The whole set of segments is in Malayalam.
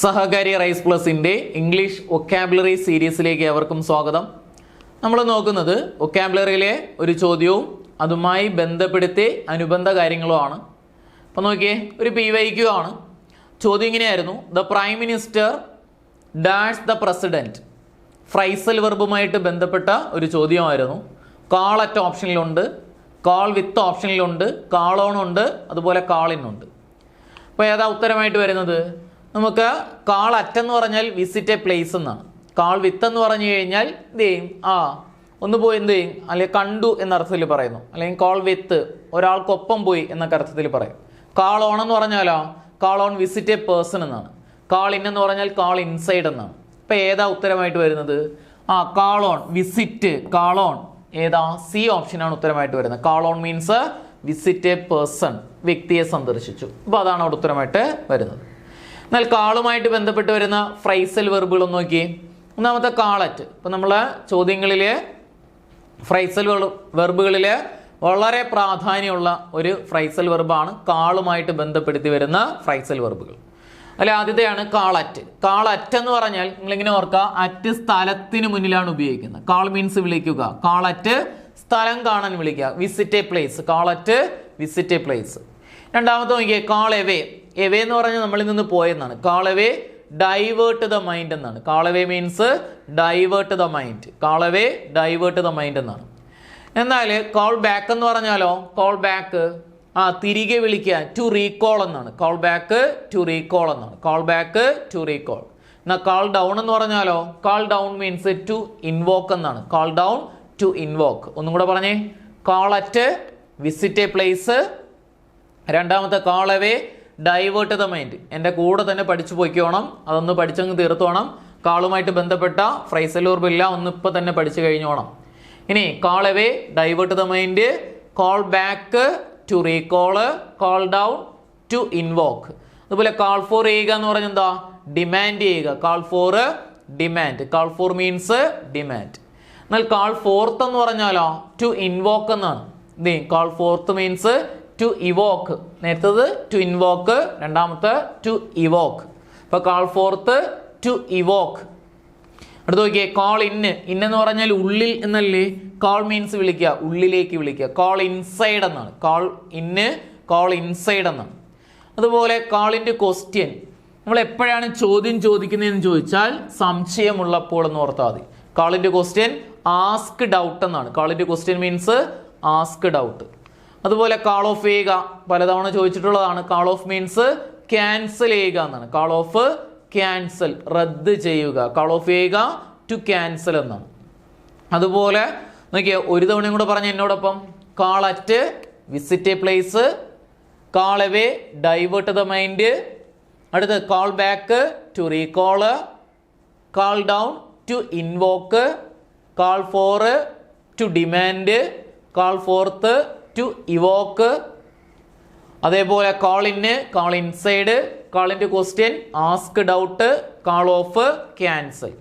സഹകാരി റൈസ് പ്ലസിൻ്റെ ഇംഗ്ലീഷ് വൊക്കാബുലറി സീരീസിലേക്ക് അവർക്കും സ്വാഗതം. നമ്മൾ നോക്കുന്നത് വൊക്കാബുലറിയിലെ ഒരു ചോദ്യവും അതുമായി ബന്ധപ്പെടുത്തി അനുബന്ധ കാര്യങ്ങളുമാണ്. അപ്പോൾ നോക്കിയേ, ഒരു PYQ ആണ്. ചോദ്യം ഇങ്ങനെയായിരുന്നു: the prime minister dash the president. Phrasal വെർബുമായിട്ട് ബന്ധപ്പെട്ട ഒരു ചോദ്യമായിരുന്നു. കാൾ അറ്റ് ഓപ്ഷനിലുണ്ട്, കാൾ വിത്ത് ഓപ്ഷനിലുണ്ട്, കാൾ ഓൺ ഉണ്ട്, അതുപോലെ കാൾ ഇൻ ഉണ്ട്. അപ്പോൾ ഏതാ ഉത്തരമായിട്ട് വരുന്നത്? നമുക്ക് കാൾ അറ്റ് എന്ന് പറഞ്ഞാൽ വിസിറ്റ് എ പ്ലേസ് എന്നാണ്. കാൾ വിത്ത് എന്ന് പറഞ്ഞു കഴിഞ്ഞാൽ എന്ത് ചെയ്യും? ഒന്ന് പോയി എന്ത് ചെയ്യും, അല്ലെങ്കിൽ കണ്ടു എന്ന അർത്ഥത്തിൽ പറയുന്നു. അല്ലെങ്കിൽ കാൾ വിത്ത് ഒരാൾക്കൊപ്പം പോയി എന്നൊക്കെ അർത്ഥത്തിൽ പറയും. കാൾ ഓൺ എന്ന് പറഞ്ഞാലോ call on visit a person എന്നാണ്. കാൾ ഇൻ എന്ന് പറഞ്ഞാൽ കാൾ ഇൻസൈഡ് എന്നാണ്. ഇപ്പം ഏതാ ഉത്തരമായിട്ട് വരുന്നത്? Call on visit, call on ഏതാ? സി ഓപ്ഷനാണ് ഉത്തരമായിട്ട് വരുന്നത്. Call on means visit a person, വ്യക്തിയെ സന്ദർശിച്ചു. അപ്പോൾ അതാണ് അവിടെ ഉത്തരമായിട്ട് വരുന്നത്. എന്നാൽ കാളുമായിട്ട് ബന്ധപ്പെട്ട് വരുന്ന ഫ്രൈസൽ വെർബുകൾ ഒന്ന് നോക്കി. ഒന്നാമത്തെ കാളറ്റ്. ഇപ്പം നമ്മൾ ചോദ്യങ്ങളിൽ ഫ്രൈസൽ വെർബുകളിൽ വളരെ പ്രാധാന്യമുള്ള ഒരു ഫ്രൈസൽ വെർബാണ് കാളുമായിട്ട് ബന്ധപ്പെടുത്തി വരുന്ന ഫ്രൈസൽ വെർബുകൾ. അതിൽ ആദ്യത്തെയാണ് കാളറ്റ്. കാളറ്റ് എന്ന് പറഞ്ഞാൽ നിങ്ങളിങ്ങനെ ഓർക്കുക, അറ്റ് സ്ഥലത്തിന് മുന്നിലാണ് ഉപയോഗിക്കുന്നത്. കാൾ മീൻസ് വിളിക്കുക. കാളറ്റ് സ്ഥലം കാണാൻ വിളിക്കുക. Visit a place. Call at visit a place. രണ്ടാമത്തെ നോക്കിയേ, കാൾ എവേ. എവേ എന്ന് പറഞ്ഞാൽ നമ്മളിൽ നിന്ന് പോയെന്നാണ്. Call away divert the mind എന്നാണ്. Call away means divert the mind. Call away divert the mind എന്നാണ്. എന്നാൽ കോൾ ബാക്ക് എന്ന് പറഞ്ഞാലോ, കോൾ ബാക്ക് തിരികെ വിളിക്കുക, ടു റീകോൾ എന്നാണ്. കോൾ ബാക്ക് ടു റീകോൾ എന്നാണ്. Call back to recall. എന്നാൽ കാൾ ഡൗൺ എന്ന് പറഞ്ഞാലോ, call down means to invoke എന്നാണ്. Call down to invoke. ഒന്നും കൂടെ പറഞ്ഞേ, call at visit a place. രണ്ടാമത്തെ call away divert the mind. എൻ്റെ കൂടെ തന്നെ പഠിച്ചു പോയിക്കോണം, അതൊന്ന് പഠിച്ചങ്ങ് തീർത്തോണം. കാളുമായിട്ട് ബന്ധപ്പെട്ട ഫ്രൈസൽ വെർബ് ഇല്ല, ഒന്ന് ഇപ്പം തന്നെ പഠിച്ചു കഴിഞ്ഞോണം. ഇനി call away divert the mind, call back to recall, call down to invoke. അതുപോലെ കാൾ ഫോർ ചെയ്യുക എന്ന് പറഞ്ഞാൽ എന്താ? ഡിമാൻഡ് ചെയ്യുക. Call for demand. Call for means demand. എന്നാൽ കാൾ ഫോർത്ത് എന്ന് പറഞ്ഞാലോ ടു ഇൻവോക്ക് എന്നാണ്. Call forth means to evoke. നേരത്തത് ടു ഇൻവോക്ക്, രണ്ടാമത്തെ ടു ഇവോക്ക്. അപ്പൊ കാൾ ഫോർത്ത് ടു ഇവോക്ക്. അടുത്ത് നോക്കിയേ, കാൾ ഇന്ന്. ഇന്നെന്ന് പറഞ്ഞാൽ ഉള്ളിൽ എന്നല്ലേ. കാൾ മീൻസ് വിളിക്കുക, ഉള്ളിലേക്ക് വിളിക്കുക. കാൾ ഇൻസൈഡ് എന്നാണ്. കാൾ ഇന്ന്, കാൾ ഇൻസൈഡ് എന്നാണ്. അതുപോലെ കാളിൻ്റെ ക്വസ്റ്റ്യൻ. നമ്മൾ എപ്പോഴാണ് ചോദ്യം ചോദിക്കുന്നതെന്ന് ചോദിച്ചാൽ സംശയമുള്ളപ്പോൾ എന്ന് ഓർത്താൽ മതി. കാളിൻ്റെ ക്വസ്റ്റ്യൻ ആസ്ക് ഡൗട്ട് എന്നാണ്. കാളിൻ്റെ ക്വസ്റ്റ്യൻ മീൻസ് ആസ്ക് ഡൗട്ട്. അതുപോലെ കാൾ ഓഫ് ചെയ്യുക, പലതവണ ചോദിച്ചിട്ടുള്ളതാണ്. കാൾ ഓഫ് മീൻസ് ക്യാൻസൽ ചെയ്യുക എന്നാണ്. കാൾ ഓഫ് ക്യാൻസൽ, റദ്ദ് ചെയ്യുക. കാൾ ഓഫ് ചെയ്യുക ടു ക്യാൻസൽ എന്നാണ്. അതുപോലെ നോക്കിയ ഒരു തവണയും കൂടെ പറഞ്ഞ എന്നോടൊപ്പം, call at visit a place, call away divert the mind, അടുത്ത് call back to recall, call down to invoke, call for to demand, call forth to evoke. അതേപോലെ കാൾ ഇന്ന്, കാൾ ഇൻസൈഡ്, കാളിൻ്റെ question ask doubt, call off cancel.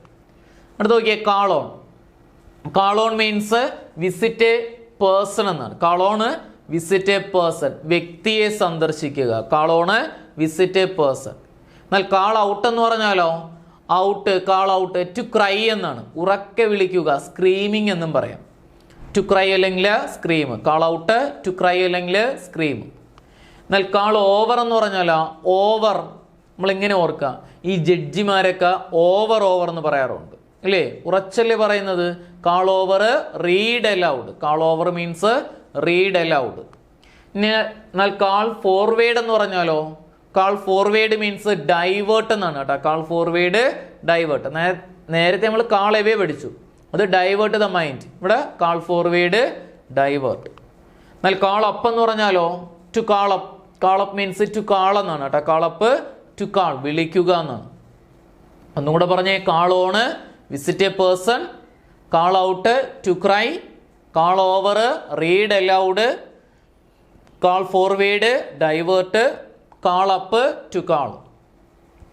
അടുത്ത് നോക്കിയേ, call on. Call on means visit a person എന്നാണ്. Call on visit a person, വ്യക്തിയെ സന്ദർശിക്കുക. Call on visit a person. എന്നാൽ കാൾ ഔട്ട് എന്ന് പറഞ്ഞാലോ, out, call out to cry എന്നാണ്. ഉറക്കെ വിളിക്കുക, സ്ക്രീമിങ് എന്നും പറയാം. ടു ക്രൈ അല്ലെങ്കിൽ scream. Call out to cry അല്ലെങ്കിൽ സ്ക്രീം. എന്നാൽ കാൾ ഓവർ എന്ന് പറഞ്ഞാലോ, ഓവർ നമ്മളിങ്ങനെ ഓർക്കുക, ഈ ജഡ്ജിമാരൊക്കെ ഓവർ എന്ന് പറയാറുണ്ട് അല്ലേ? ഉറച്ചല്ലേ പറയുന്നത്? Call over read aloud. Call over means read aloud. എന്നാൽ കാൾ ഫോർവേഡ് എന്ന് പറഞ്ഞാലോ, കാൾ ഫോർവേഡ് മീൻസ് ഡൈവേർട്ട് എന്നാണ് കേട്ടോ. Call forward divert. നേരത്തെ നമ്മൾ കാൾ എവേ പഠിച്ചു, അത് ഡൈവേർട്ട് ദ മൈൻഡ്. ഇവിടെ കാൾ ഫോർവേഡ് ഡൈവേർട്ട്. എന്നാൽ കാൾ അപ്പ് എന്ന് പറഞ്ഞാലോ, to call up. Call up means to call എന്നാണ് കേട്ടോ. കാൾ അപ്പ് ടു കാൾ, വിളിക്കുക എന്നാണ്. ഒന്നും കൂടെ പറഞ്ഞേ, call on visit a person, call out to cry, call over read aloud, call forward divert, call up to call.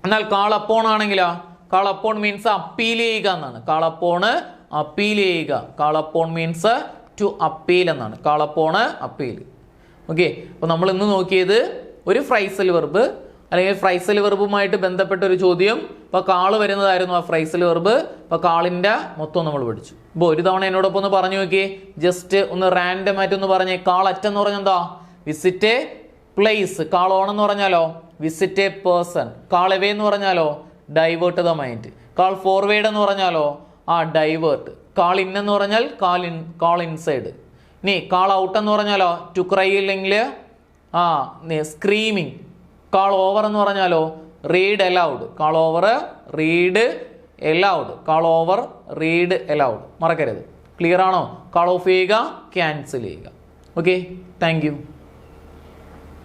എന്നാൽ കാൾ അപ്പോൺ ആണെങ്കിലോ, കാൾ അപ്പോൺ മീൻസ് അപ്പീൽ ചെയ്യുക എന്നാണ്. കാൾ അപ്പോണ് അപ്പീൽ ചെയ്യുക. Call upon means to appeal എന്നാണ്. Call upon appeal. ഓക്കെ, അപ്പോൾ നമ്മൾ ഇന്ന് നോക്കിയത് ഒരു ഫ്രൈസൽ വെർബ്, അല്ലെങ്കിൽ ഫ്രൈസൽ വെർബുമായിട്ട് ബന്ധപ്പെട്ട ഒരു ചോദ്യം. ഇപ്പോൾ കാള് വരുന്നതായിരുന്നു ആ ഫ്രൈസൽ വെർബ്. ഇപ്പോൾ കാളിൻ്റെ മൊത്തം നമ്മൾ പഠിച്ചു. ഇപ്പോൾ ഒരു തവണ എന്നോടൊപ്പം ഒന്ന് പറഞ്ഞു നോക്കിയേ, ജസ്റ്റ് ഒന്ന് റാൻഡം ആയിട്ട് ഒന്ന് പറഞ്ഞേ. കാൾ അറ്റ് എന്ന് പറഞ്ഞാൽ എന്താ? Visit a place. Call on എന്ന് പറഞ്ഞാലോ? Visit a person. Call away എന്ന് പറഞ്ഞാലോ? Divert the mind. Call forward എന്ന് പറഞ്ഞാലോ? ഡൈവേർട്ട്. കാൾ ഇൻ എന്ന് പറഞ്ഞാൽ കാൾ ഇൻസൈഡ്. ഇനി കാൾ ഔട്ട് എന്ന് പറഞ്ഞാലോ? ടു ക്രൈ, ഇല്ലെങ്കിൽ സ്ക്രീമിങ്. കാൾ ഓവർ എന്ന് പറഞ്ഞാലോ? Read aloud. Call over, read aloud. Call over, read aloud. മറക്കരുത്. ക്ലിയർ ആണോ? കാൾ ഓഫ് ചെയ്യുക, ക്യാൻസൽ ചെയ്യുക. Okay, thank U.